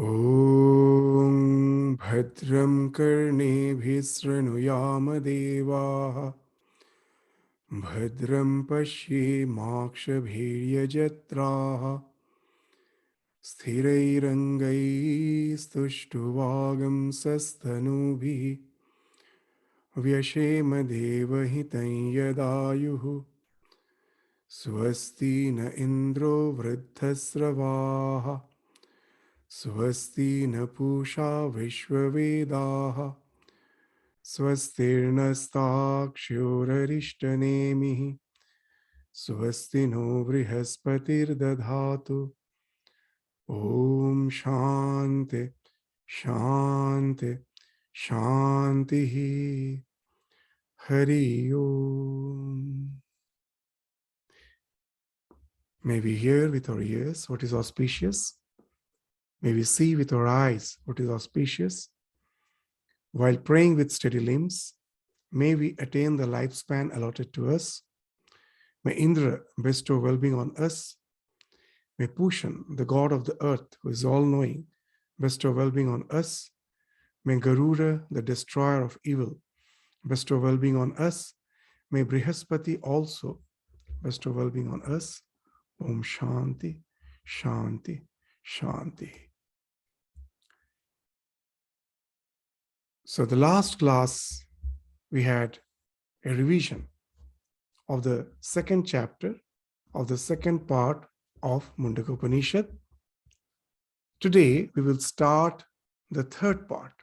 Om Bhadram Karnebhi Sranuyama Devaha Bhadram Pashye Makshabhirya Jatraha Sthirairangai Stushtvagam Sasthanubhi Vyashema Devahitan Yadayuhu Swasti Na Indro Vruddhasravaha Swasti Na Pusha Vishwavedaha Swastirnastakshyorarishtanemihi Swasti no Brihaspatirdadhatu Om Shanti Shanti Shantihi Hari Om. May we hear with our ears what is auspicious. May we see with our eyes what is auspicious. While praying with steady limbs, may we attain the lifespan allotted to us. May Indra bestow well-being on us. May Pushan, the god of the earth, who is all-knowing, bestow well-being on us. May Garuda, the destroyer of evil, bestow well-being on us. May Brihaspati also bestow well-being on us. Om Shanti, Shanti, Shanti. So the last class, we had a revision of the second chapter of the second part of Mundaka Upanishad. Today, we will start the third part,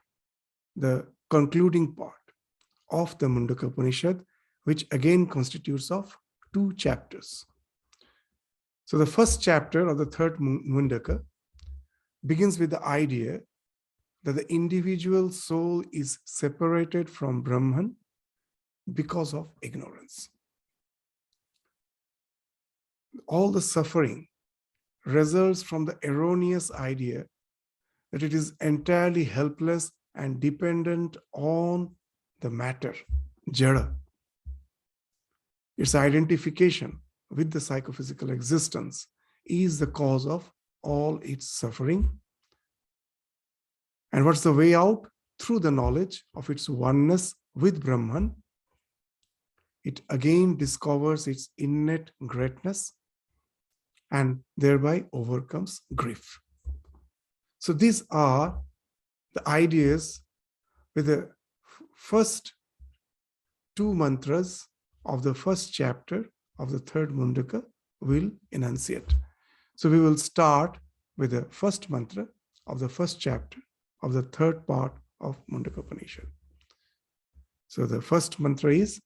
the concluding part of the Mundaka Upanishad, which again constitutes of 2 chapters. So the first chapter of the third Mundaka begins with the idea that the individual soul is separated from Brahman because of ignorance. All the suffering results from the erroneous idea that it is entirely helpless and dependent on the matter, jada. Its identification with the psychophysical existence is the cause of all its suffering. And what's the way out? Through the knowledge of its oneness with Brahman, it again discovers its innate greatness and thereby overcomes grief. So these are the ideas with the first 2 mantras of the first chapter of the third Mundaka will enunciate. So we will start with the first mantra of the first chapter of the third part of Mundaka Upanishad. So the first mantra is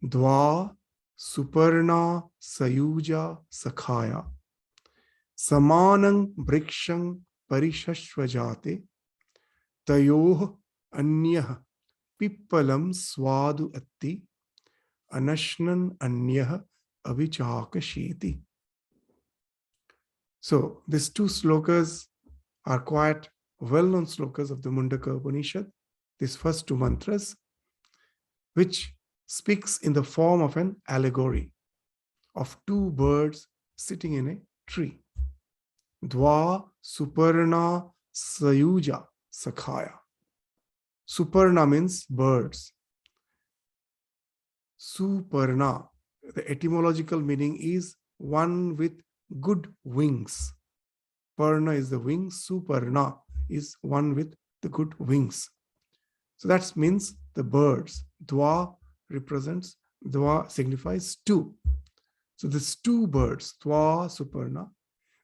Dva Suparna Sayuja Sakhaya Samanang Brikshang Parishashvajate Tayoh Anyah Pippalam Swadu Atti Anashnan Anyah Avichakashiti. So these 2 slokas are quite well-known slokas of the Mundaka Upanishad, these first 2 mantras, which speaks in the form of an allegory of 2 birds sitting in a tree. Dva Suparna Sayuja Sakhaya. Suparna means birds. Suparna, the etymological meaning is one with good wings. Parna is the wing, Suparna is one with the good wings. So that means the birds. Dva signifies 2. So these 2 birds, Dva, Suparna,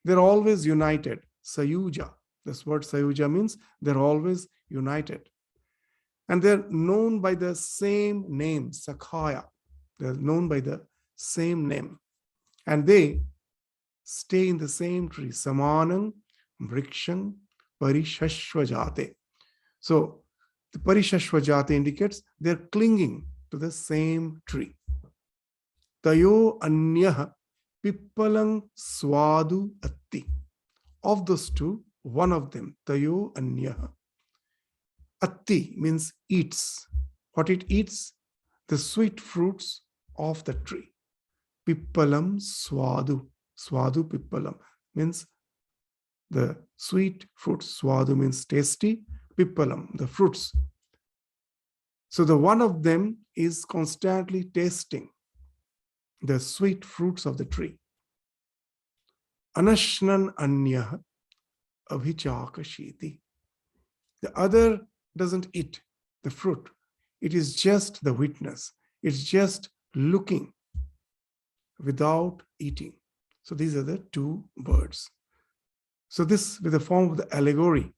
they're always united. Sayuja, this word Sayuja means they're always united. And they're known by the same name, Sakhaya. They're known by the same name. And they stay in the same tree, Samanang Vrikshang Parishashvajate. So the Parishashvajate indicates they're clinging to the same tree. Tayo Anyah Pippalang Swadu Atti. Of those 2, one of them, Tayo Anyah. Atti means eats. What it eats? The sweet fruits of the tree. Pippalam Swadu. Swadu Pippalam means the sweet fruits. Swadu means tasty, pippalam, the fruits. So the one of them is constantly tasting the sweet fruits of the tree. Anashnan anyah abhichakashiti. The other doesn't eat the fruit. It is just the witness. It's just looking without eating. So these are the two birds. So this, with the form of the allegory,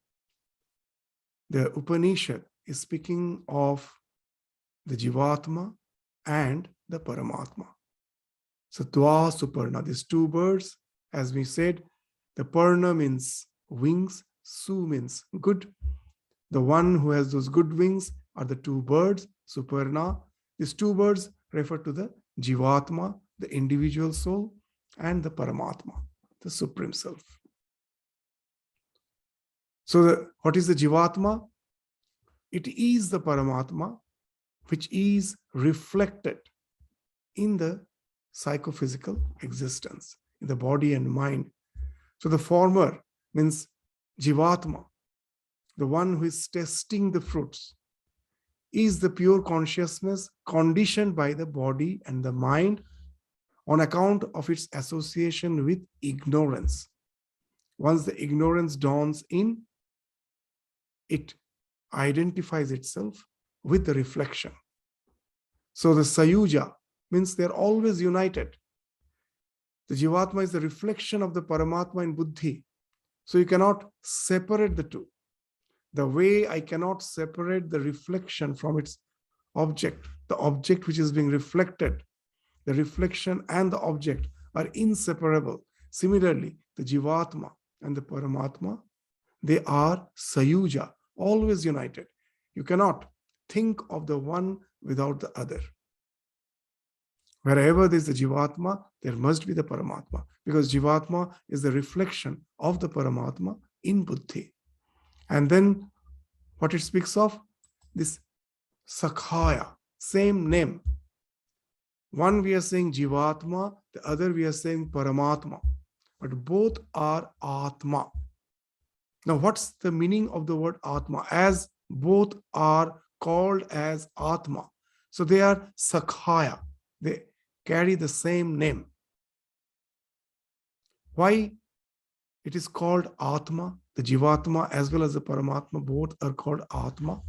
the Upanishad is speaking of the Jivatma and the Paramatma. So Dwa Suparna, these two birds, as we said, the Parna means wings, Su means good. The one who has those good wings are the two birds, Suparna. These two birds refer to the Jivatma, the individual soul, and the Paramatma, the Supreme Self. So what is the Jivatma? It is the Paramatma, which is reflected in the psychophysical existence, in the body and mind. So the former means Jivatma, the one who is tasting the fruits, is the pure consciousness conditioned by the body and the mind on account of its association with ignorance. Once the ignorance dawns in, it identifies itself with the reflection. So the Sayuja means they're always united. The Jivatma is the reflection of the Paramatma in Buddhi. So you cannot separate the two. The way I cannot separate the reflection from its object, the object which is being reflected, the reflection and the object are inseparable. Similarly, the Jivatma and the Paramatma, they are Sayuja, always united. You cannot think of the one without the other. Wherever there is a Jivatma, there must be the Paramatma, because Jivatma is the reflection of the Paramatma in Buddhi. And then what it speaks of, this Sakhaya, same name. One we are saying Jivatma, the other we are saying Paramatma, but both are Atma. Now what's the meaning of the word Atma? As both are called as Atma, so they are Sakhaya, they carry the same name. Why it is called Atma? The Jivatma as well as the Paramatma, both are called Atma.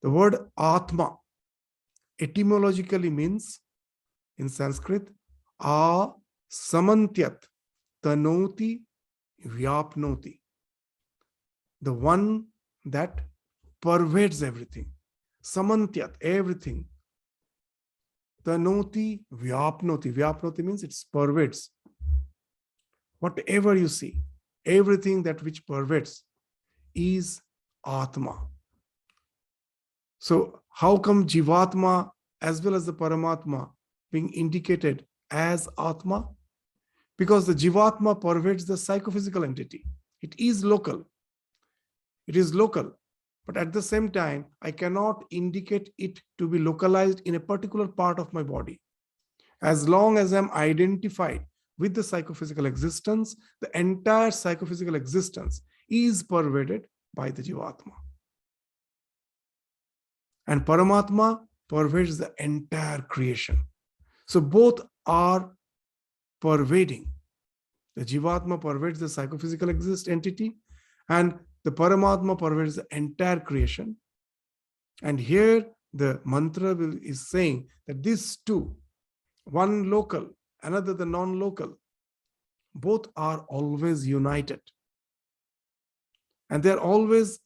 The word Atma etymologically means, in Sanskrit, A samantyat tanoti vyapnoti. The one that pervades everything. Samantyat, everything. Tanoti vyapnoti. Vyapnoti means it pervades. Whatever you see, everything that which pervades is Atma. So how come Jivatma as well as the Paramatma being indicated as Atma? Because the Jivatma pervades the psychophysical entity. It is local. It is local. But at the same time, I cannot indicate it to be localized in a particular part of my body. As long as I'm identified with the psychophysical existence, the entire psychophysical existence is pervaded by the Jivatma. And Paramatma pervades the entire creation. So both are pervading. The Jivatma pervades the psychophysical entity, and the Paramatma pervades the entire creation. And here the mantra is saying that these two, one local, another the non-local, both are always united. And they're always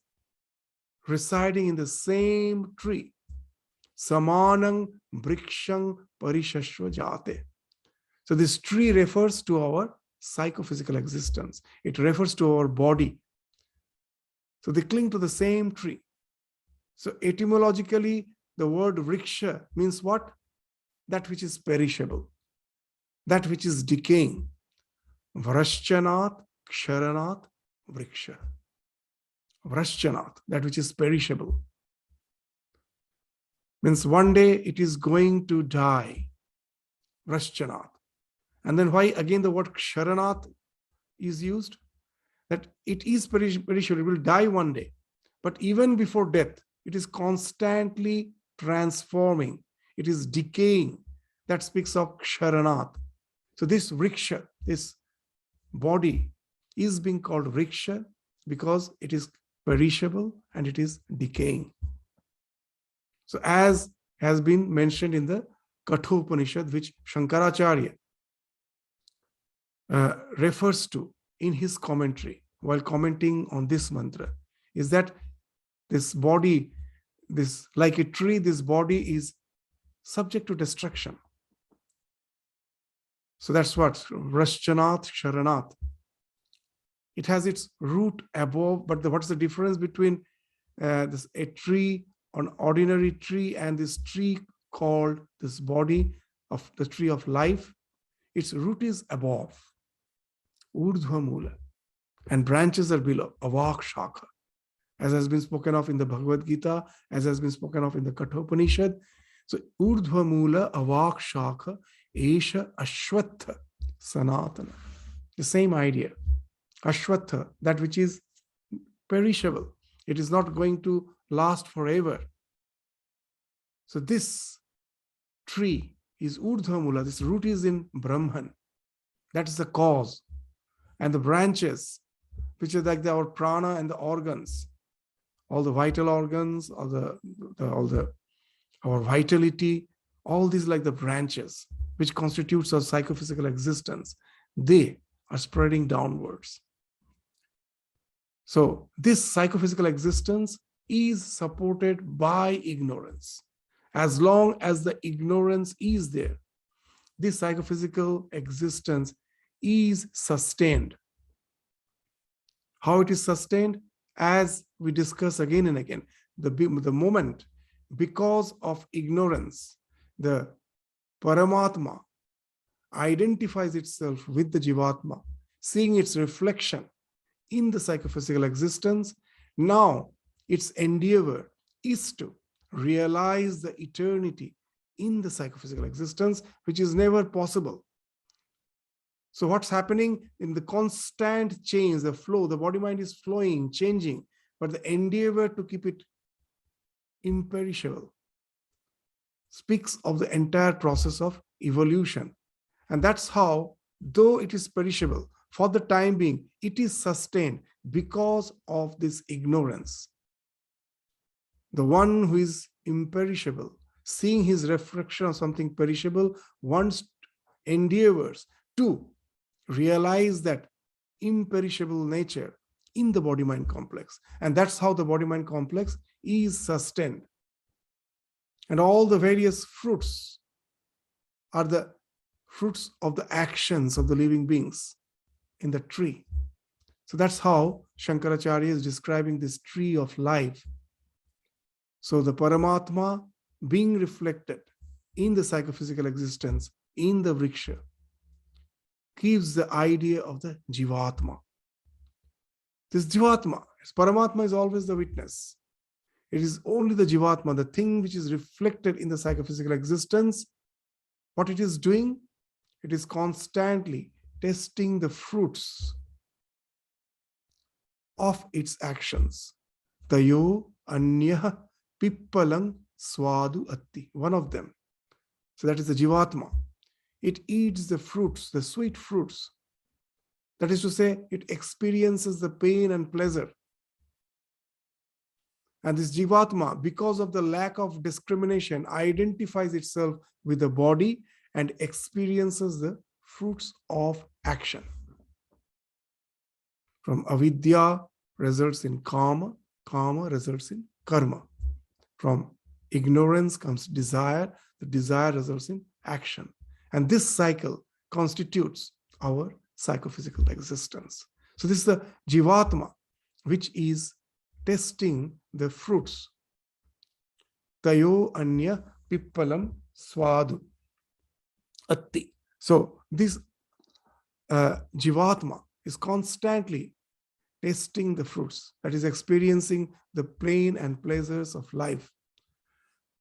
residing in the same tree. Samanang brikshang parishashva jate. So this tree refers to our psychophysical existence. It refers to our body. So they cling to the same tree. So etymologically, the word vriksha means what? That which is perishable, that which is decaying. Vrashchanat, ksharanat, vriksha. Vrashchanat, that which is perishable. Means one day it is going to die. Vrashchanat. And then why again the word ksharanat is used? that it is perishable, it will die one day. But even before death, it is constantly transforming, it is decaying. That speaks of Ksharanat. So this vriksha, this body, is being called vriksha because it is perishable and it is decaying. So as has been mentioned in the Katha Upanishad, which Shankaracharya refers to in his commentary while commenting on this mantra, is that this body, this like a tree, this body is subject to destruction. So that's what Vrashchanath Sharanat. It has its root above, but what's the difference between a tree, an ordinary tree, and this tree called this body of the tree of life? Its root is above, Urdhva Mula, and branches are below, Avak Shakha, as has been spoken of in the Bhagavad Gita, as has been spoken of in the Katha Upanishad. So Urdhva Mula, Avak Shakha, Esha Ashwatha Sanatana. The same idea. Ashwatha, that which is perishable. It is not going to last forever. So this tree is Urdhva Mula. This root is in Brahman. That is the cause. And the branches, which are like our prana and the organs, all the vital organs, our vitality, all these like the branches, which constitutes our psychophysical existence, they are spreading downwards. So this psychophysical existence is supported by ignorance. As long as the ignorance is there, this psychophysical existence is sustained. How it is sustained? As we discuss again and again, the moment, because of ignorance, the Paramatma identifies itself with the Jivatma, seeing its reflection in the psychophysical existence. Now its endeavor is to realize the eternity in the psychophysical existence, which is never possible. So what's happening in the constant change, the flow, the body mind is flowing, changing, but the endeavor to keep it imperishable speaks of the entire process of evolution. And that's how, though it is perishable, for the time being, it is sustained because of this ignorance. The one who is imperishable, seeing his reflection of something perishable, once endeavors to realize that imperishable nature in the body-mind complex. And that's how the body-mind complex is sustained. And all the various fruits are the fruits of the actions of the living beings in the tree. So that's how Shankaracharya is describing this tree of life. So the Paramatma being reflected in the psychophysical existence, in the vriksha, gives the idea of the Jivatma. This Jivatma, Paramatma is always the witness. It is only the Jivatma, the thing which is reflected in the psychophysical existence. What it is doing? It is constantly testing the fruits of its actions. Tayo Anya Pippalang Swadu Atti, one of them. So that is the Jivatma. It eats the fruits, the sweet fruits. That is to say, it experiences the pain and pleasure. And this Jivatma, because of the lack of discrimination, identifies itself with the body and experiences the fruits of action. From avidya results in kama, kama results in karma. From ignorance comes desire, the desire results in action. And this cycle constitutes our psychophysical existence. So this is the Jivatma, which is testing the fruits. Tayo Anya Pippalam Swadu Atti. So this Jivatma is constantly tasting the fruits, that is experiencing the pain and pleasures of life.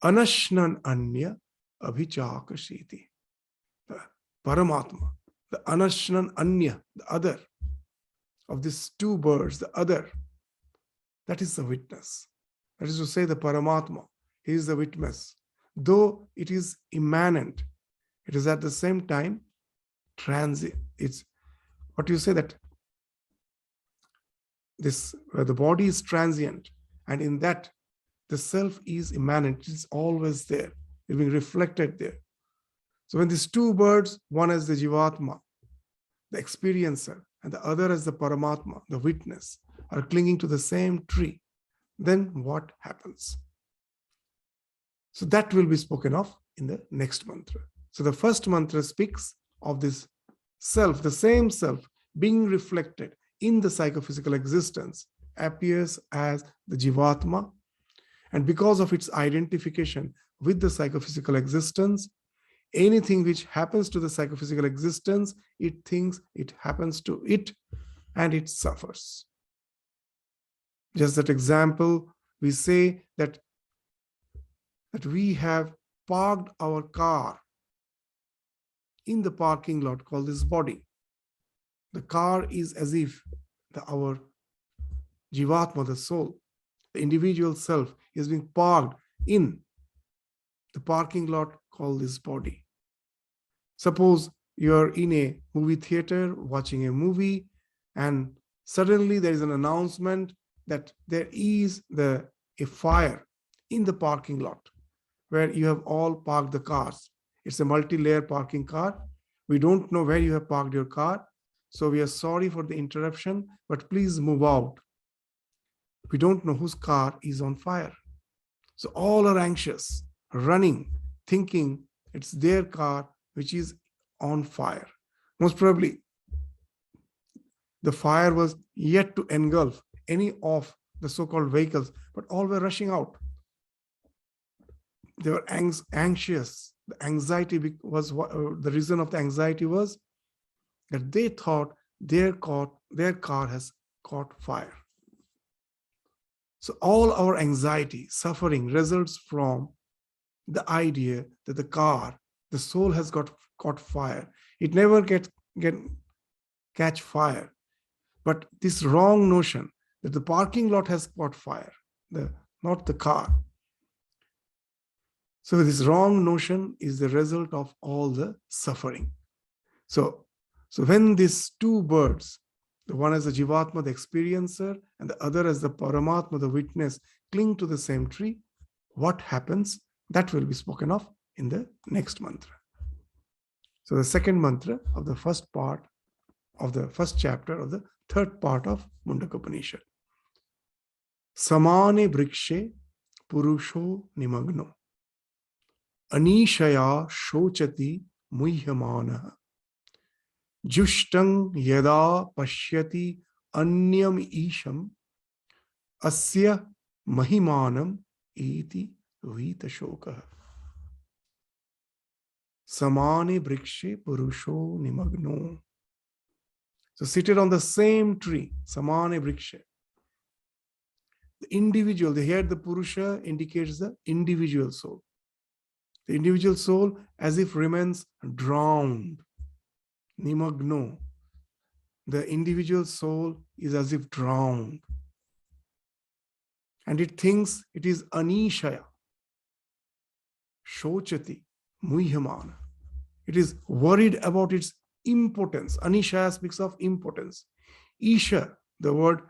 Anashnan Anya Abhichakashiti. The Paramatma, the Anashnan Anya, the other, of these two birds, the other, that is the witness. That is to say, the Paramatma, he is the witness. Though it is immanent, it is at the same time transient. It's what you say, that this the body is transient, and in that the self is immanent. It's always there. It's being reflected there. So when these two birds, one as the Jivatma, the experiencer, and the other as the Paramatma, the witness, are clinging to the same tree, then what happens? So that will be spoken of in the next mantra. So the first mantra speaks of this self, the same self being reflected in the psychophysical existence, appears as the Jivatma, and because of its identification with the psychophysical existence, anything which happens to the psychophysical existence, it thinks it happens to it, and it suffers. Just that example, we say that we have parked our car in the parking lot called this body. The car is as if our Jivatma, the soul, the individual self, is being parked in the parking lot called this body. Suppose you're in a movie theater watching a movie, and suddenly there is an announcement that there is a fire in the parking lot where you have all parked the cars. It's a multi-layer parking car. We don't know where you have parked your car, so we are sorry for the interruption, but please move out. We don't know whose car is on fire. So all are anxious, running, thinking it's their car which is on fire. Most probably, the fire was yet to engulf any of the so-called vehicles, but all were rushing out. They were anxious. The anxiety was the reason of the anxiety was that they thought their car has caught fire. So all our anxiety, suffering results from the idea that the soul has caught fire. It never catch fire. But this wrong notion that the parking lot has caught fire, not the car. So this wrong notion is the result of all the suffering. So when these two birds, the one as the Jivatma, the experiencer, and the other as the Paramatma, the witness, cling to the same tree, what happens? That will be spoken of in the next mantra. So the second mantra of the first part of the first chapter of the third part of Mundaka Upanisad. Samane vrikshe purusho nimagno anishaya shochati muhyamana jushtang yada pashyati anyam isham asya mahimanam iti vita shoka. Samane vrikshe purusho nimagno. So seated on the same tree, samane vrikshe. The individual, here the Purusha indicates the individual soul. The individual soul as if remains drowned. Nimagno. The individual soul is as if drowned. And it thinks it is anishaya. Shochati. Muhyamana. It is worried about its impotence. Anishaya speaks of impotence. Isha, the word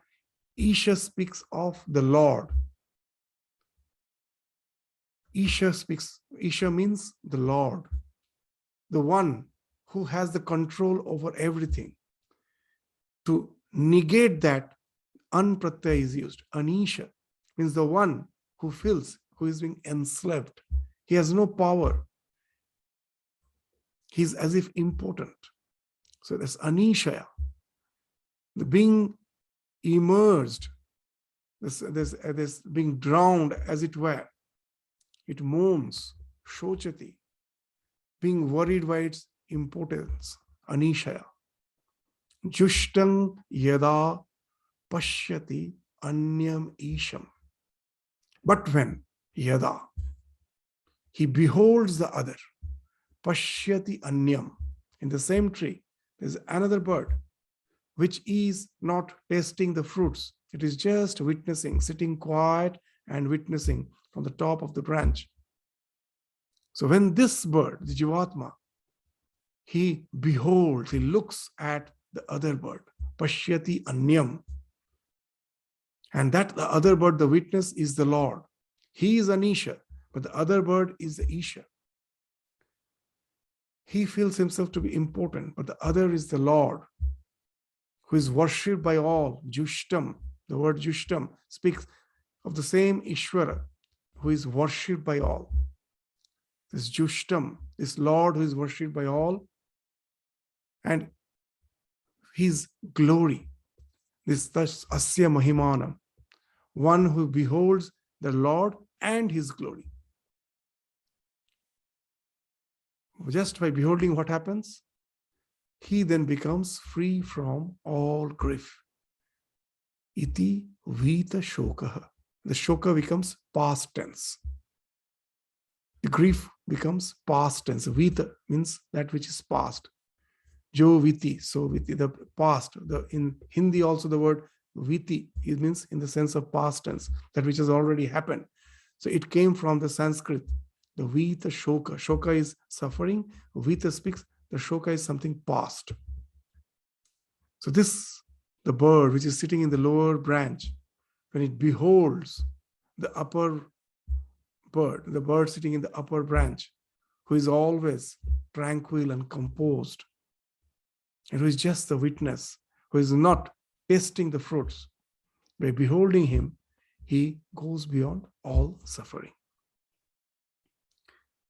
Isha speaks of the Lord. Isha means the Lord, the one who has the control over everything. To negate that, anpratyaya is used. Anisha means the one who feels, who is being enslaved. He has no power. He's as if impotent. So that's anishaya. The being immersed, this being drowned as it were. It moans, shochati, being worried by its impotence, anishaya. Jushtang yada pashyati anyam isham. But when yada, he beholds the other, pashyati anyam, in the same tree, there's another bird, which is not tasting the fruits. It is just witnessing, sitting quiet and witnessing from the top of the branch. So when this bird, the Jivatma, he beholds, he looks at the other bird, Pashyati Anyam. And that the other bird, the witness, is the Lord. He is Anisha, but the other bird is the Isha. He feels himself to be important, but the other is the Lord, who is worshipped by all. Jushtam, the word Jushtam speaks of the same Ishvara, who is worshipped by all. This Jushtam, this Lord who is worshipped by all, and his glory, this Asya Mahimanam, one who beholds the Lord and his glory. Just by beholding, what happens? He then becomes free from all grief. Iti vita shokaha. The shoka becomes past tense. The grief becomes past tense. Vita means that which is past. Jo viti, so viti, the past. In Hindi also the word viti, it means in the sense of past tense, that which has already happened. So it came from the Sanskrit, the vita shoka. Shoka is suffering. Vita speaks, the shoka is something past. So this, the bird which is sitting in the lower branch, when it beholds the upper bird, the bird sitting in the upper branch, who is always tranquil and composed, and who is just the witness, who is not tasting the fruits, by beholding him, he goes beyond all suffering.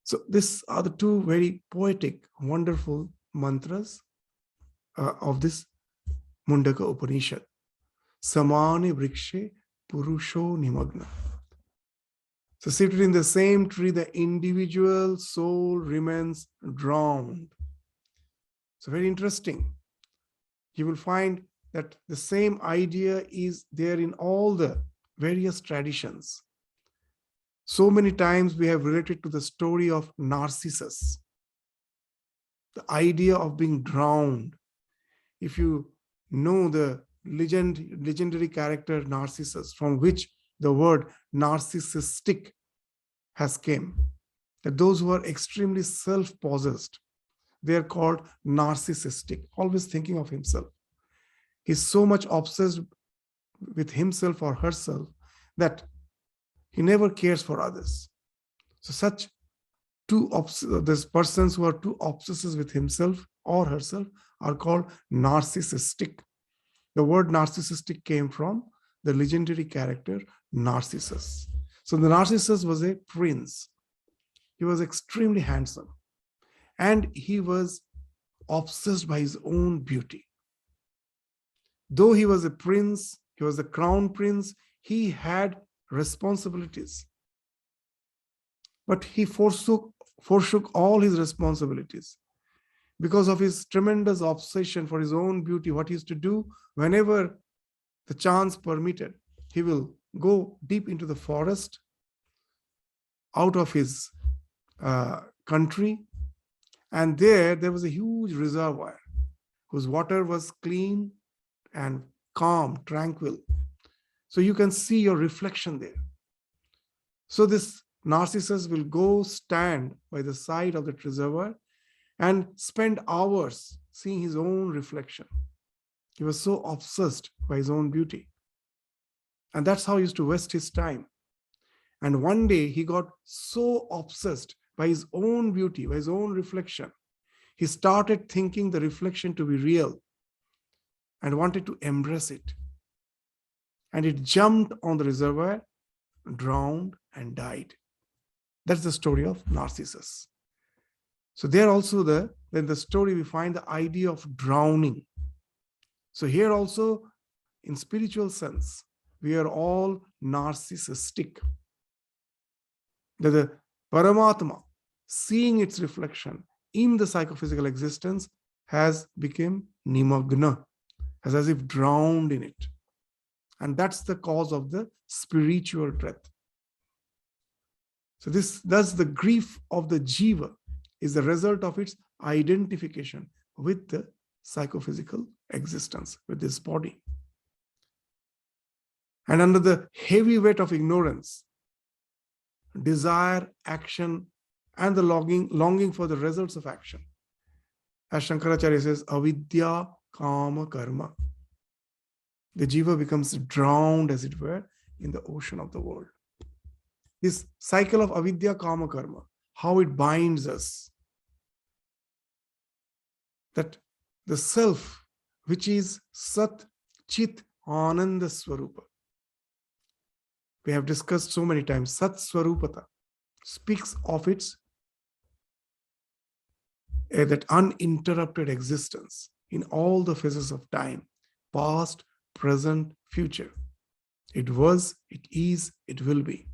So these are the two very poetic, wonderful mantras of this Mundaka Upanishad. Samani vrikshe purusho nimagna. So seated in the same tree, the individual soul remains drowned. So very interesting. You will find that the same idea is there in all the various traditions. So many times we have related to the story of Narcissus, the idea of being drowned. If you know the legendary character Narcissus, from which the word narcissistic has came, that those who are extremely self-possessed, they are called narcissistic, always thinking of himself. He's so much obsessed with himself or herself that he never cares for others. So such these persons who are too obsessed with himself or herself are called narcissistic. The word narcissistic came from the legendary character Narcissus. So the Narcissus was a prince. He was extremely handsome, and he was obsessed by his own beauty. Though he was a prince, he was the crown prince, he had responsibilities. But he forsook all his responsibilities because of his tremendous obsession for his own beauty. What he used to do, whenever the chance permitted, he will go deep into the forest out of his country, and there was a huge reservoir whose water was clean and calm, tranquil. So you can see your reflection there. So this Narcissus will go stand by the side of the reservoir and spend hours seeing his own reflection. He was so obsessed by his own beauty. And that's how he used to waste his time. And one day he got so obsessed by his own beauty, by his own reflection, he started thinking the reflection to be real and wanted to embrace it. And it jumped on the reservoir, drowned, and died. That's the story of Narcissus. So there also in the story we find the idea of drowning. So here also, in spiritual sense, we are all narcissistic. That the Paramatma, seeing its reflection in the psychophysical existence, has become nimagna, has as if drowned in it. And that's the cause of the spiritual death. So thus the grief of the jiva is the result of its identification with the psychophysical existence with this body. And under the heavy weight of ignorance, desire, action, and the longing for the results of action, as Shankaracharya says, avidya kama karma, the jiva becomes drowned, as it were, in the ocean of the world. This cycle of avidya kama karma, how it binds us, that the self, which is Sat Chit Ananda Swarupa, we have discussed so many times, Sat Swarupata speaks of its that uninterrupted existence in all the phases of time, past, present, future. It was, it is, it will be.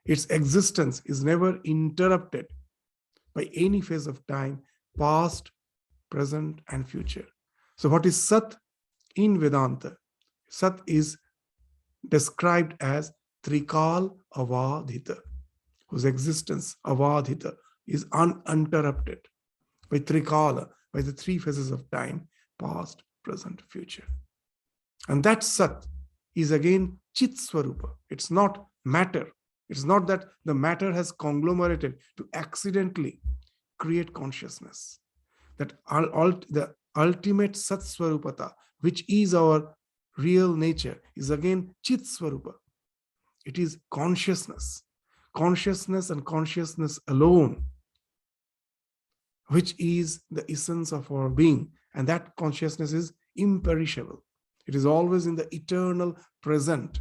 Its existence is never interrupted by any phase of time, past, present, and future. So what is Sat in Vedanta? Sat is described as Trikal Avadhita, whose existence, Avadhita, is uninterrupted by Trikala, by the three phases of time, past, present, future. And that Sat is again Chit Swarupa. It's not matter. It's not that the matter has conglomerated to accidentally create consciousness. That the ultimate Sat Swarupata, which is our real nature, is again Chit Swarupa. It is consciousness. Consciousness and consciousness alone, which is the essence of our being. And that consciousness is imperishable. It is always in the eternal present.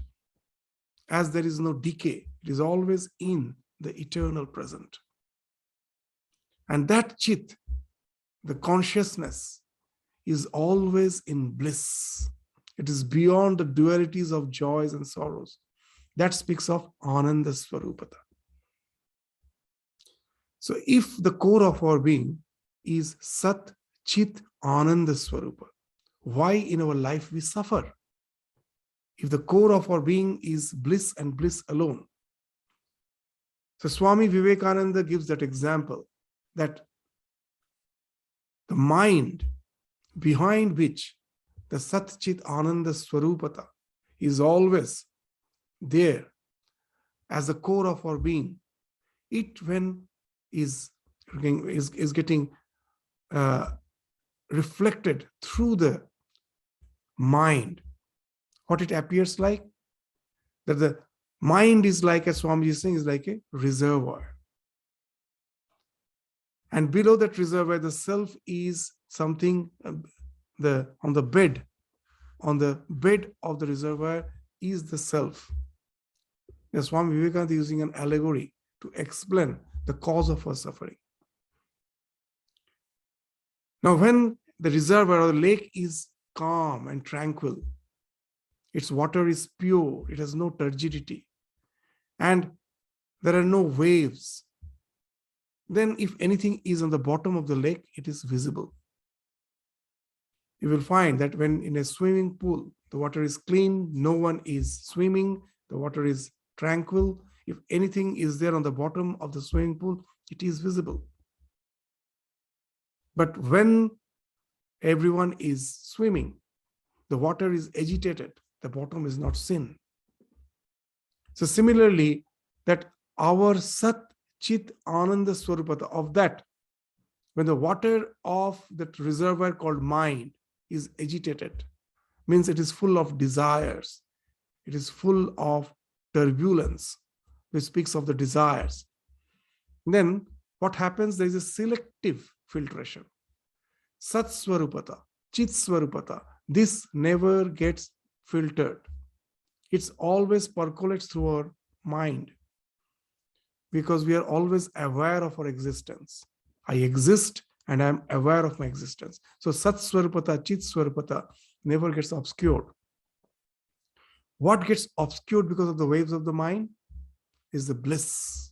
As there is no decay, it is always in the eternal present. And that Chit, the consciousness, is always in bliss. It is beyond the dualities of joys and sorrows. That speaks of Ananda Swarupata. So if the core of our being is Sat Chit Ananda Swarupa, why in our life we suffer? If the core of our being is bliss and bliss alone. So Swami Vivekananda gives that example, that the mind behind which the Sat Chit Ananda Swarupata is always there as the core of our being, it when is getting reflected through the mind, what it appears like, that the mind is like, as Swami is saying, is like a reservoir. And below that reservoir, the self is something, on the bed of the reservoir is the self. The Swami Vivekananda is using an allegory to explain the cause of our suffering. Now, when the reservoir or the lake is calm and tranquil, its water is pure, it has no turgidity, and there are no waves, then if anything is on the bottom of the lake, it is visible. You will find that when in a swimming pool, the water is clean, no one is swimming, the water is tranquil. If anything is there on the bottom of the swimming pool, it is visible. But when everyone is swimming, the water is agitated, the bottom is not seen. So similarly, that our Sat Chit Ananda Swarupata, of that, when the water of that reservoir called mind is agitated, means it is full of desires, it is full of turbulence, which speaks of the desires. Then what happens? There is a selective filtration. Sat Swarupata, Chit Swarupata, this never gets filtered. It's always percolates through our mind, because we are always aware of our existence. I exist and I am aware of my existence. So Sat Swarupata, Chit Swarupata never gets obscured. What gets obscured because of the waves of the mind is the bliss,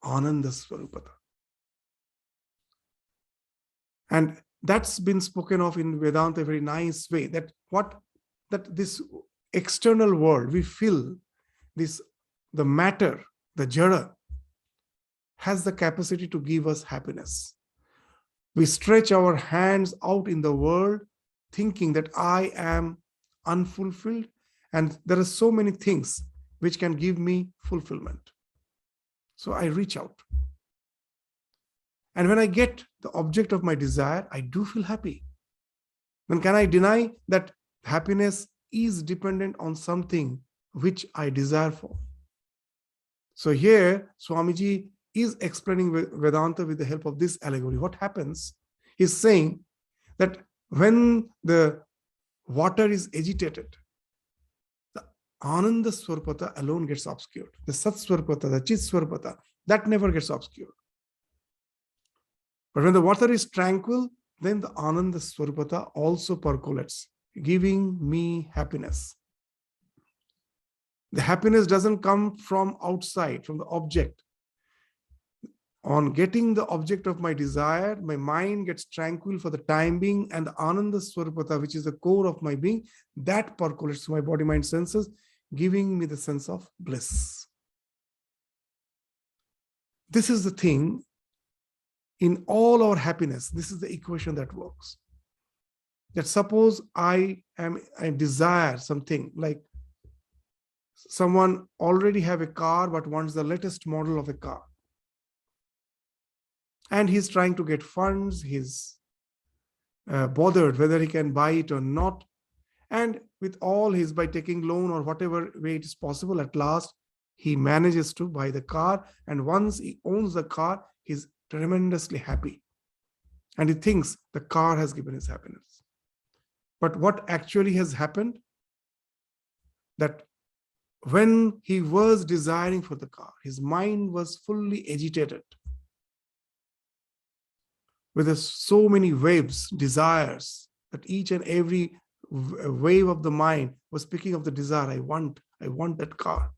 Ananda Swarupata. And that's been spoken of in Vedanta a very nice way, that this external world, we feel this, the matter, the jada, has the capacity to give us happiness. We stretch our hands out in the world thinking that I am unfulfilled and there are so many things which can give me fulfillment. So I reach out. And when I get the object of my desire, I do feel happy. Then can I deny that happiness is dependent on something which I desire for? So here, Swamiji is explaining Vedanta with the help of this allegory. What happens? He's saying that when the water is agitated, the Ananda Swarpata alone gets obscured. The Sat Swarpata, the Chit Swarpata, that never gets obscured. But when the water is tranquil, then the Ananda Swarpata also percolates, giving me happiness. The happiness doesn't come from outside, from the object. On getting the object of my desire, my mind gets tranquil for the time being, and the Ananda Swarpata, which is the core of my being, that percolates to my body, mind, senses, giving me the sense of bliss. This is the thing in all our happiness. This is the equation that works. That suppose I desire something, like someone already have a car but wants the latest model of a car. And he's trying to get funds, he's bothered whether he can buy it or not. And with all his, by taking loan or whatever way it is possible, at last he manages to buy the car. And once he owns the car, he's tremendously happy. And he thinks the car has given his happiness. But what actually has happened? That when he was desiring for the car, his mind was fully agitated with so many waves, desires, that each and every wave of the mind was speaking of the desire. I want that car.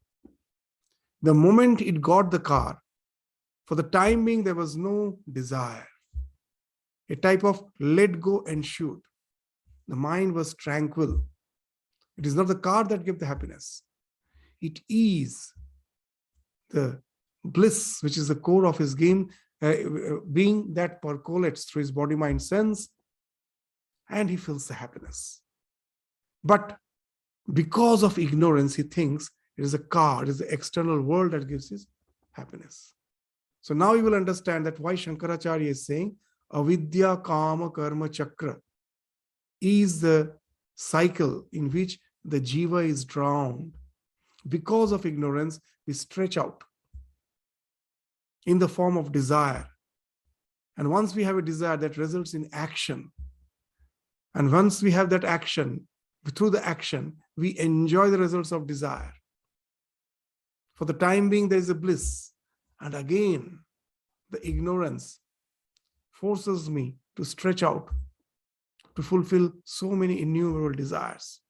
The moment it got the car, for the time being, there was no desire. A type of let go ensued. The mind was tranquil. It is not the car that gave the happiness. It is the bliss, which is the core of his game, being that percolates through his body, mind, sense, and he feels the happiness. But because of ignorance, he thinks it is a car, it is the external world that gives his happiness. So now you will understand that why Shankaracharya is saying avidya kama karma chakra is the cycle in which the jiva is drowned. Because of ignorance, we stretch out in the form of desire. And once we have a desire, that results in action. And once we have that action, through the action, we enjoy the results of desire. For the time being, there is a bliss. And again, the ignorance forces me to stretch out, to fulfill so many innumerable desires.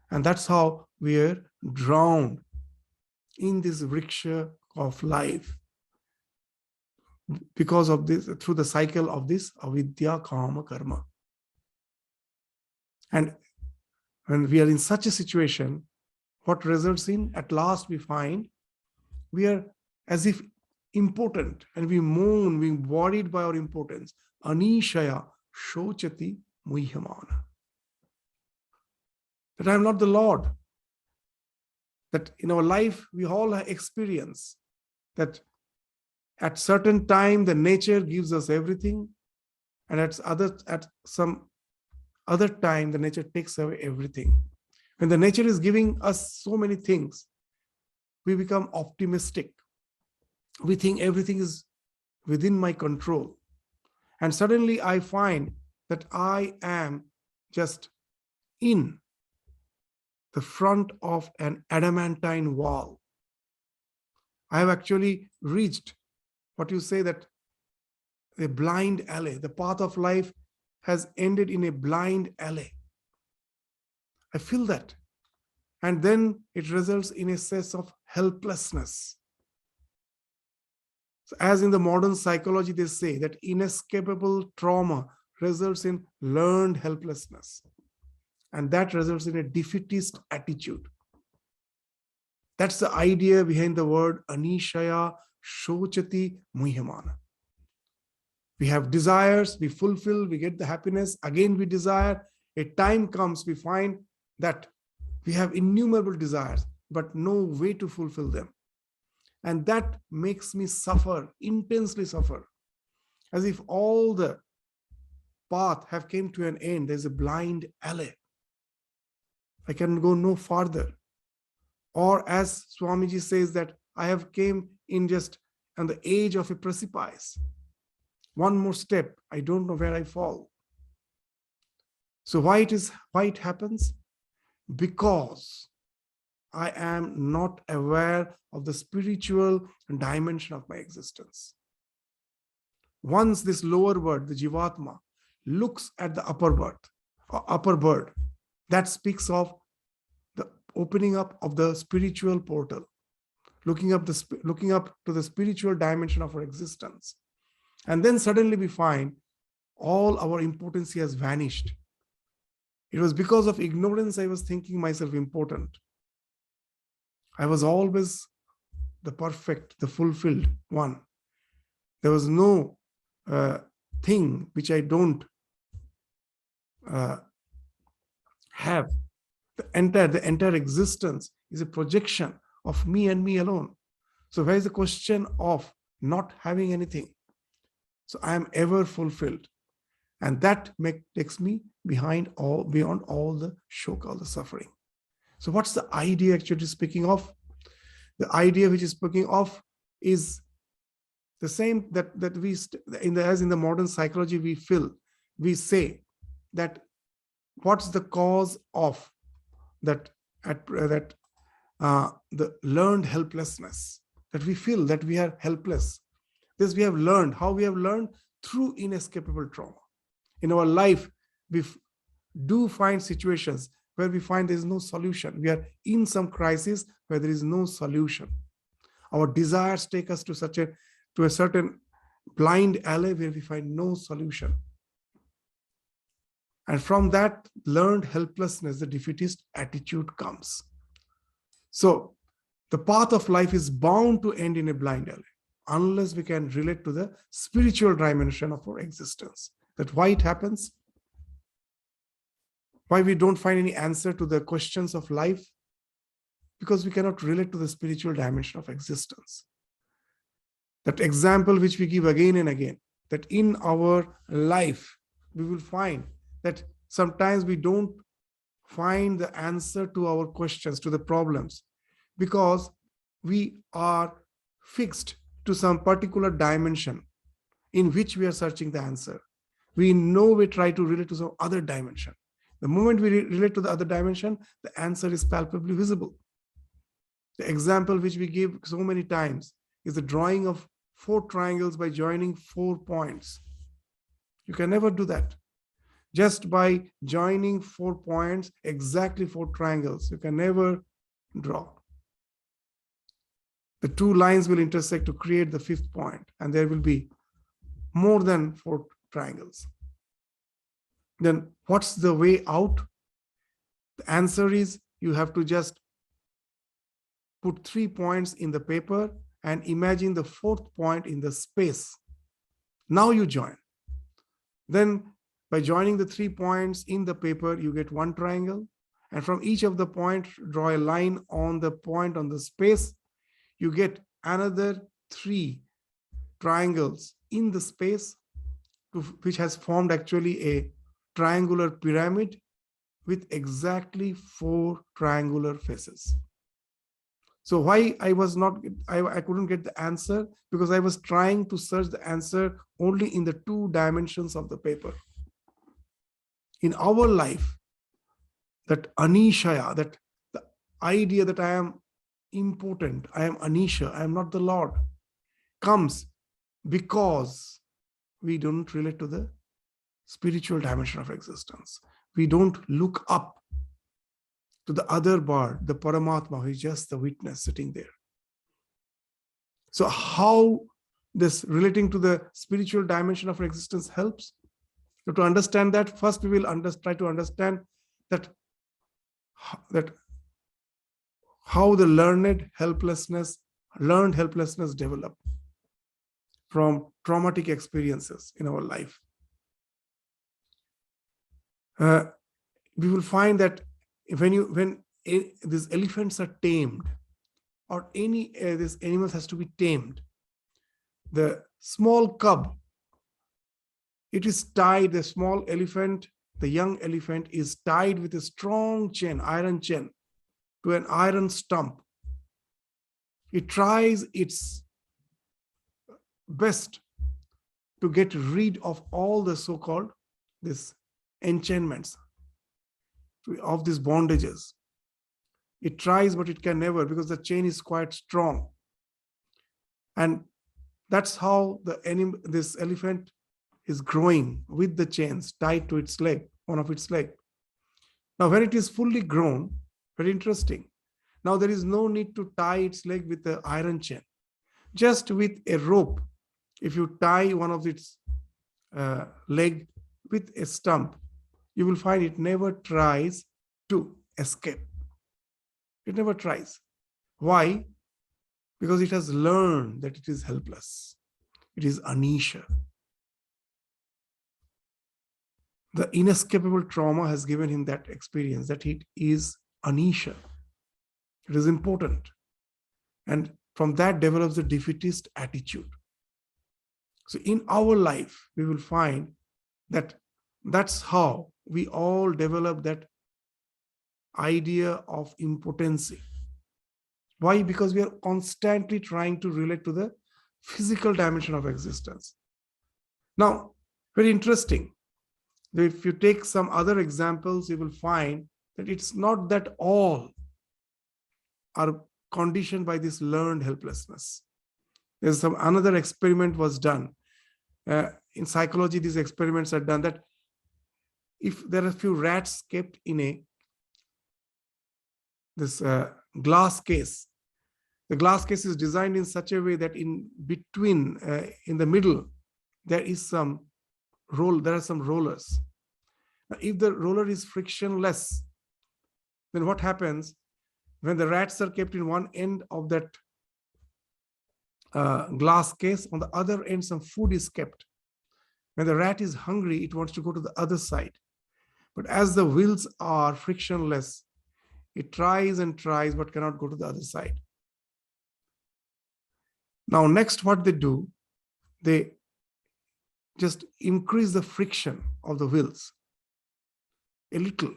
And that's how we are drowned in this vriksha of life. Because of this, through the cycle of this avidya kama karma. And when we are in such a situation, what results in, at last we find we are as if impotent, and we moan, being worried by our impotence. Anishaya shochati muhyamana. That I am not the Lord. That in our life we all experience that at certain time the nature gives us everything, and at some other time the nature takes away everything. When the nature is giving us so many things, we become optimistic. We think everything is within my control. And suddenly I find that I am just in the front of an adamantine wall. I have actually reached what you say, that a blind alley. The path of life has ended in a blind alley. I feel that. And then it results in a sense of helplessness. So as in the modern psychology, they say that inescapable trauma results in learned helplessness. And that results in a defeatist attitude. That's the idea behind the word anishaya shochati muhyamana. We have desires, we fulfill, we get the happiness, again we desire. a time comes, we find that we have innumerable desires, but no way to fulfill them. And that makes me suffer, intensely suffer, as if all the path have came to an end. There's a blind alley. I can go no farther. Or as Swamiji says, that I have came in just on the edge of a precipice. One more step, I don't know where I fall. So why it happens? Because I am not aware of the spiritual dimension of my existence. Once this lower bird, the Jivatma, looks at the upper bird, that speaks of the opening up of the spiritual portal, looking up to the spiritual dimension of our existence. And then suddenly we find all our importance has vanished. It was because of ignorance I was thinking myself important. I was always the perfect, the fulfilled one. There was no thing which I don't have. The entire existence is a projection of me and me alone. So where is the question of not having anything? So I am ever fulfilled. And that takes me beyond all the shock, all the suffering. So what's the idea actually speaking of? The idea which is speaking of is the same that we as in the modern psychology we say that what's the cause of that the learned helplessness, that we feel that we are helpless. This we have learned. How we have learned? Through inescapable trauma. In our life, we do find situations where we find there is no solution. We are in some crisis where there is no solution. Our desires take us to a certain blind alley where we find no solution. And from that learned helplessness, the defeatist attitude comes. So the path of life is bound to end in a blind alley unless we can relate to the spiritual dimension of our existence. That why it happens? Why we don't find any answer to the questions of life? Because we cannot relate to the spiritual dimension of existence. That example which we give again and again, that in our life, we will find that sometimes we don't find the answer to our questions, to the problems, because we are fixed to some particular dimension in which we are searching the answer. We know we try to relate to some other dimension. The moment we relate to the other dimension, the answer is palpably visible. The example which we give so many times is the drawing of 4 triangles by joining 4 points. You can never do that. Just by joining 4 points, exactly 4 triangles, you can never draw. The 2 lines will intersect to create the 5th point, and there will be more than 4 triangles. Then what's the way out? The answer is you have to just put 3 points in the paper and imagine the 4th point in the space. Now you join. Then by joining the 3 points in the paper, you get 1 triangle. And from each of the points, draw a line on the point on the space. You get another 3 triangles in the space, which has formed actually a triangular pyramid with exactly 4 triangular faces. So why I couldn't get the answer? Because I was trying to search the answer only in the 2 dimensions of the paper. In our life, that anishaya, that the idea that I am important, I am anisha, I am not the Lord, comes because we don't relate to the spiritual dimension of existence. We don't look up to the other bird, the Paramatma, who is just the witness sitting there. So how this relating to the spiritual dimension of existence helps? So to understand that, first we will try to understand that how the learned helplessness develop from traumatic experiences in our life. we will find that when these elephants are tamed, or any this animal has to be tamed, the small cub, it is tied, the small elephant, the young elephant is tied with a strong chain, iron chain, to an iron stump. It tries its best to get rid of all the so-called this enchantments, of these bondages. It tries, but it can never, because the chain is quite strong. And that's how this elephant is growing, with the chains tied to its leg, one of its leg. Now, when it is fully grown, very interesting. Now there is no need to tie its leg with the iron chain. Just with a rope, if you tie one of its leg with a stump, you will find it never tries to escape. It never tries. Why? Because it has learned that it is helpless. It is anisha. The inescapable trauma has given him that experience, that it is anisha. It is important. And from that develops a defeatist attitude. So in our life, we will find that that's how we all develop that idea of impotency. Why? Because we are constantly trying to relate to the physical dimension of existence. Now, very interesting. If you take some other examples, you will find that it's not that all are conditioned by this learned helplessness. There's another experiment was done. In psychology, these experiments are done that if there are a few rats kept in this glass case, the glass case is designed in such a way that in between, in the middle, there are some rollers. Now, if the roller is frictionless, then what happens when the rats are kept in one end of that glass case, on the other end some food is kept. When the rat is hungry, it wants to go to the other side. But as the wheels are frictionless, it tries and tries but cannot go to the other side. Now, next what they do, they just increase the friction of the wheels a little,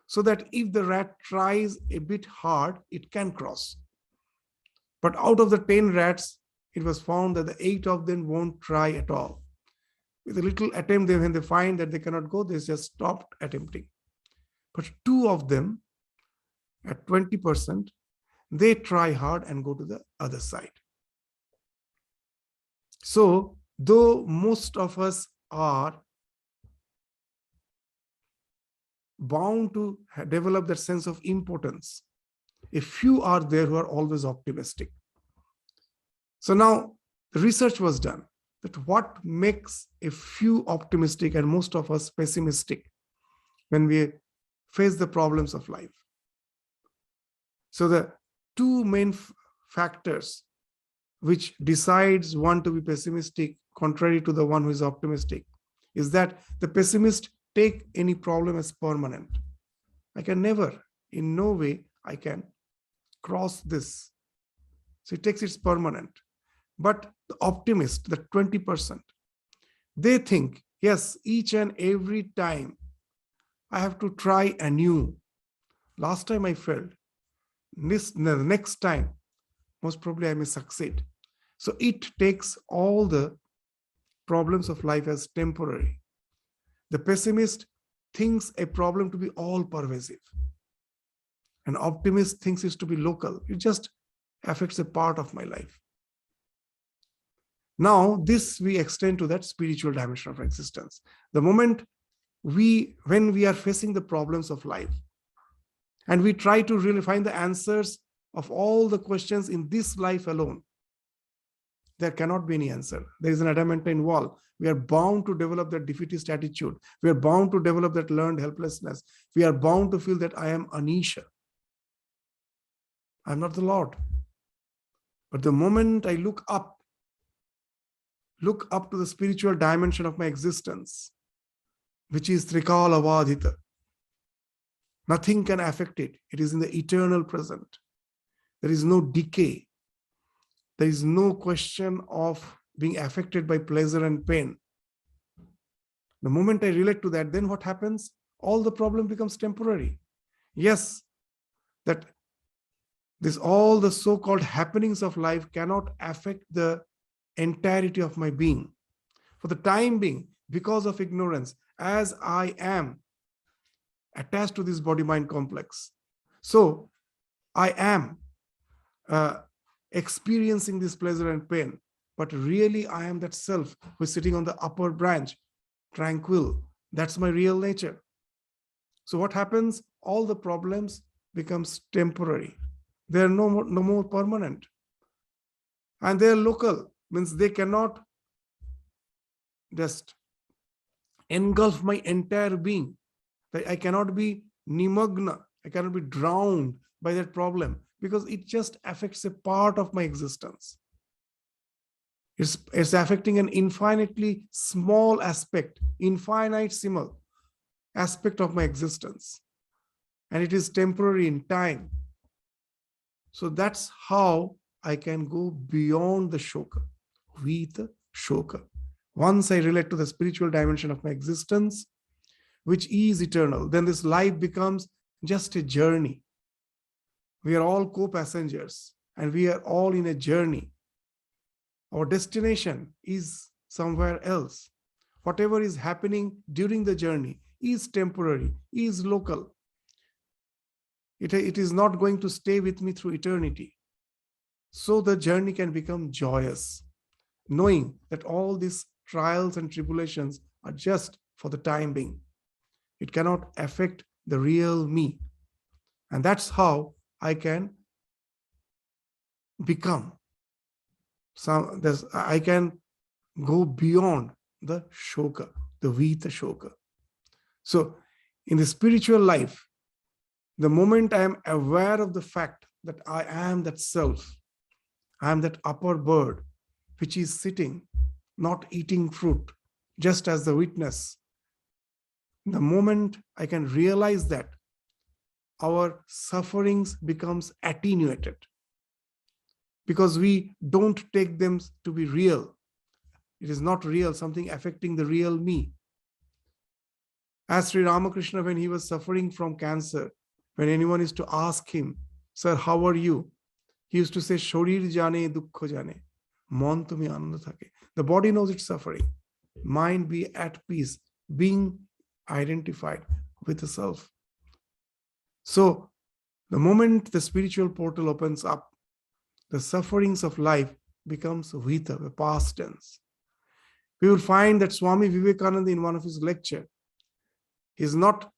so that if the rat tries a bit hard, it can cross. But out of the 10 rats, it was found that the 8 of them won't try at all. With a little attempt, when they find that they cannot go, they just stopped attempting. But 2 of them, at 20%, they try hard and go to the other side. So, though most of us are bound to develop that sense of impotence, a few are there who are always optimistic. So now the research was done that what makes a few optimistic and most of us pessimistic when we face the problems of life. So the 2 main factors which decides one to be pessimistic contrary to the one who is optimistic is that the pessimist take any problem as permanent. I can never, in no way, I can cross this. So it takes it's permanent. But the optimist, the 20%, they think, yes, each and every time I have to try anew. Last time I failed. The next time, most probably I may succeed. So it takes all the problems of life as temporary. The pessimist thinks a problem to be all pervasive. An optimist thinks it to be local. It just affects a part of my life. Now, this we extend to that spiritual dimension of existence. The moment when we are facing the problems of life, and we try to really find the answers of all the questions in this life alone, there cannot be any answer. There is an adamantine wall. We are bound to develop that defeatist attitude. We are bound to develop that learned helplessness. We are bound to feel that I am anisha. I am not the Lord. But the moment I look up to the spiritual dimension of my existence, which is Trikala Vadhita, Nothing can affect it. It is in the eternal present. There is no decay. There is no question of being affected by pleasure and pain. The moment I relate to that, then what happens? All the problem becomes temporary. Yes, that all the so-called happenings of life cannot affect the entirety of my being. For the time being, because of ignorance, as I am attached to this body-mind complex, so I am experiencing this pleasure and pain, but really I am that self who is sitting on the upper branch, tranquil. That's my real nature. So what happens? All the problems becomes temporary. They are no more permanent. And they are local, means they cannot just engulf my entire being. I cannot be nimagna, I cannot be drowned by that problem, because it just affects a part of my existence. It's affecting an infinitely small aspect, infinitesimal aspect of my existence. And it is temporary in time. So that's how I can go beyond the shoka, vita shoka. Once I relate to the spiritual dimension of my existence, which is eternal, then this life becomes just a journey. We are all co-passengers and we are all in a journey. Our destination is somewhere else. Whatever is happening during the journey is temporary, is local. It is not going to stay with me through eternity. So the journey can become joyous, knowing that all these trials and tribulations are just for the time being. It cannot affect the real me. And that's how I can become I can go beyond the shoka, the vita shoka. So in the spiritual life, the moment I am aware of the fact that I am that self, I am that upper bird which is sitting, not eating fruit, just as the witness. The moment I can realize that, our sufferings becomes attenuated, because we don't take them to be real. It is not real, something affecting the real me. As Sri Ramakrishna, when he was suffering from cancer, when anyone is to ask him, "Sir, how are you?" He used to say, "Shorir jane, dukkho jane, mon tumi ananda thake." The body knows it's suffering. Mind be at peace, being identified with the self. So the moment the spiritual portal opens up, the sufferings of life becomes vita, the past tense. We will find that Swami Vivekananda, in one of his lecture, is not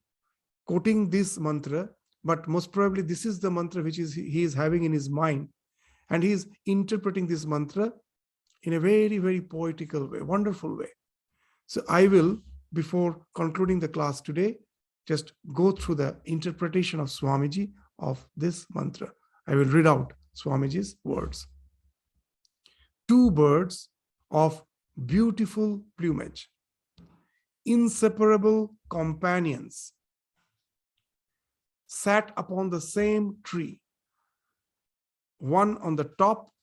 quoting this mantra, but most probably this is the mantra which he is having in his mind, and he is interpreting this mantra in a very, very poetical way, wonderful way. So I will, before concluding the class today, just go through the interpretation of Swamiji of this mantra. I will read out Swamiji's words. Two birds of beautiful plumage, inseparable companions, sat upon the same tree, one on the top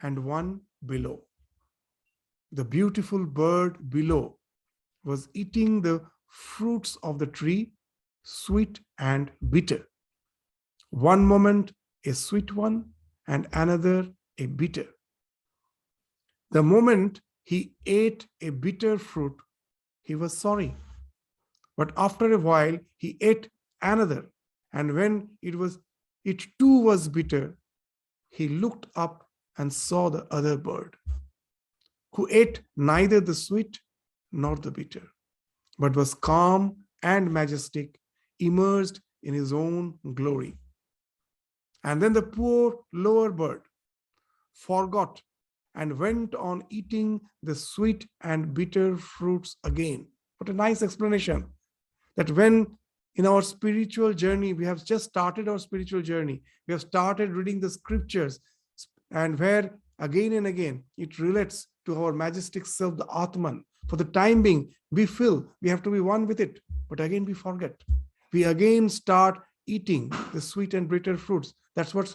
and one below. The beautiful bird below was eating the fruits of the tree, sweet and bitter. One moment a sweet one, and another a bitter. The moment he ate a bitter fruit, he was sorry. But after a while, he ate another, and when it too was bitter, he looked up and saw the other bird, who ate neither the sweet nor the bitter, but was calm and majestic, immersed in his own glory. And then the poor lower bird forgot and went on eating the sweet and bitter fruits again. What a nice explanation. That when in our spiritual journey, we have just started our spiritual journey, we have started reading the scriptures, and where again and again it relates to our majestic self, the Atman. For the time being, we feel we have to be one with it, but again we forget. We again start eating the sweet and bitter fruits. That's what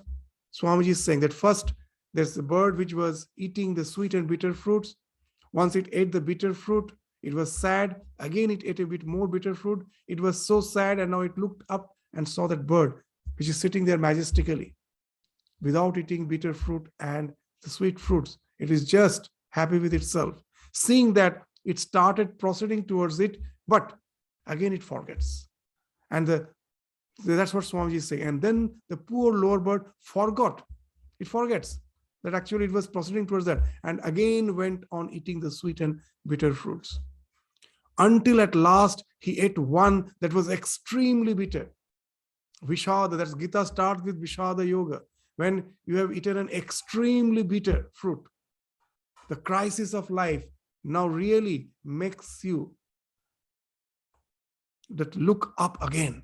Swamiji is saying, that first there's the bird which was eating the sweet and bitter fruits. Once it ate the bitter fruit, it was sad. Again, it ate a bit more bitter fruit. It was so sad, and now it looked up and saw that bird, which is sitting there majestically, without eating bitter fruit and the sweet fruits. It is just happy with itself. Seeing that, it started proceeding towards it, but again it forgets. And that's what Swamiji is saying. And then the poor lower bird forgot. It forgets that actually it was proceeding towards that, and again went on eating the sweet and bitter fruits. Until at last he ate one that was extremely bitter. Vishada, that's Gita starts with Vishada Yoga. When you have eaten an extremely bitter fruit, the crisis of life now really makes you that look up again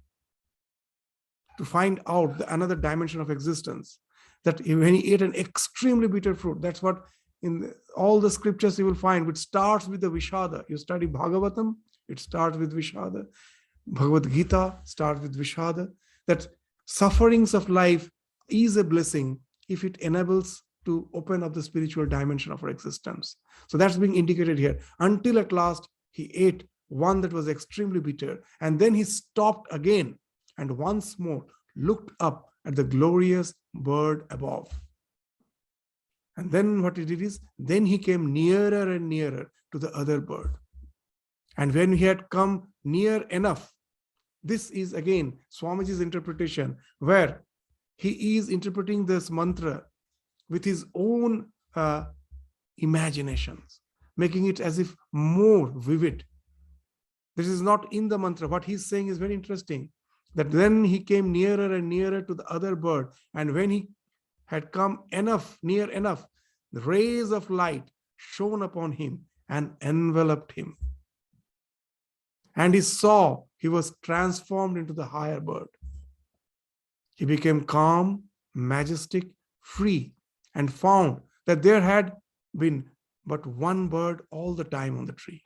to find out another dimension of existence. That when he ate an extremely bitter fruit, that's what in all the scriptures you will find, which starts with the Vishada. You study Bhagavatam, it starts with Vishada. Bhagavad Gita starts with Vishada. That sufferings of life is a blessing if it enables to open up the spiritual dimension of our existence. So that's being indicated here. Until at last he ate one that was extremely bitter, and then he stopped again and once more looked up at the glorious bird above. And then what he did is, then he came nearer and nearer to the other bird. And when he had come near enough, this is again Swamiji's interpretation, where he is interpreting this mantra with his own imaginations, making it as if more vivid. This is not in the mantra. What he's saying is very interesting, that then he came nearer and nearer to the other bird, and when he had come near enough, the rays of light shone upon him and enveloped him. And he saw he was transformed into the higher bird. He became calm, majestic, free, and found that there had been but one bird all the time on the tree.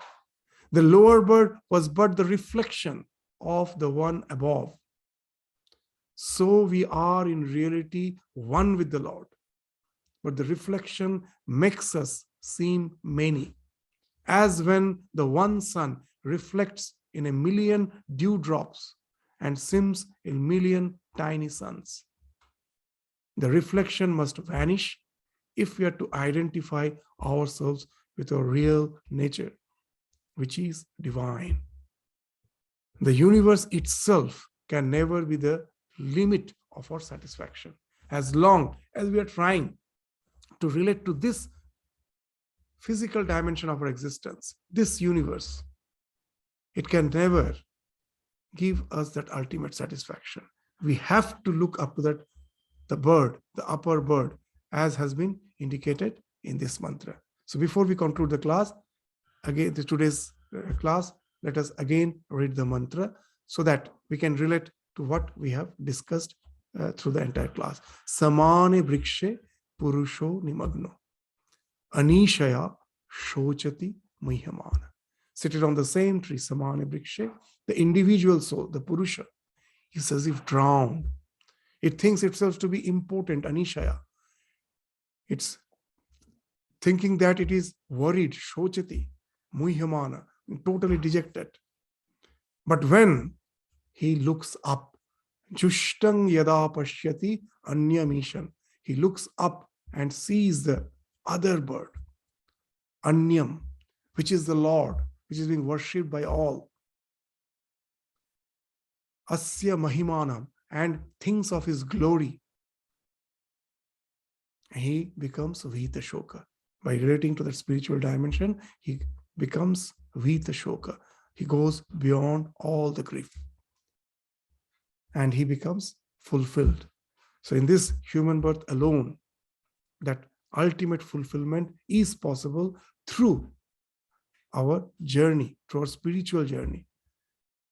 The lower bird was but the reflection of the one above. So we are in reality one with the Lord, but the reflection makes us seem many, as when the one sun reflects in a million dewdrops and seems in a million tiny suns. The reflection must vanish if we are to identify ourselves with our real nature, which is divine. The universe itself can never be the limit of our satisfaction. As long as we are trying to relate to this physical dimension of our existence, this universe, it can never give us that ultimate satisfaction. We have to look up to that, the bird, the upper bird, as has been indicated in this mantra. So before we conclude the class, again, today's class, let us again read the mantra so that we can relate to what we have discussed through the entire class. Samane vrikshe purusho nimagno anishaya shochati muhyamana. Seated on the same tree, samane vrikshe, the individual soul, the purusha, is as if drowned. It thinks itself to be important, anishaya. It's thinking that it is worried, shochati, muhyamana, totally dejected. But when he looks up, jushtang yada pashyati anyamishan, he looks up and sees the other bird, anyam, which is the Lord, which is being worshipped by all. Asya mahimanam, and thinks of his glory. He becomes Vita Shoka. By relating to that spiritual dimension, he becomes Vita Shoka. He goes beyond all the grief. And he becomes fulfilled. So in this human birth alone, that ultimate fulfillment is possible through our journey, through our spiritual journey.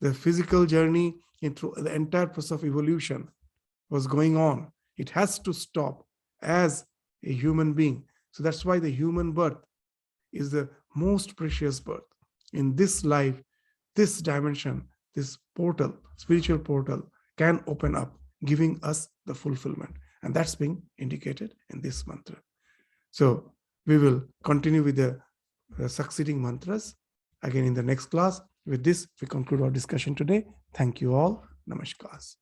The physical journey into the entire process of evolution was going on. It has to stop as a human being. So that's why the human birth is the most precious birth. In this life, this dimension, this portal, spiritual portal, can open up, giving us the fulfillment. And that's being indicated in this mantra. So we will continue with the succeeding mantras again in the next class. With this, we conclude our discussion today. Thank you all. Namaskar.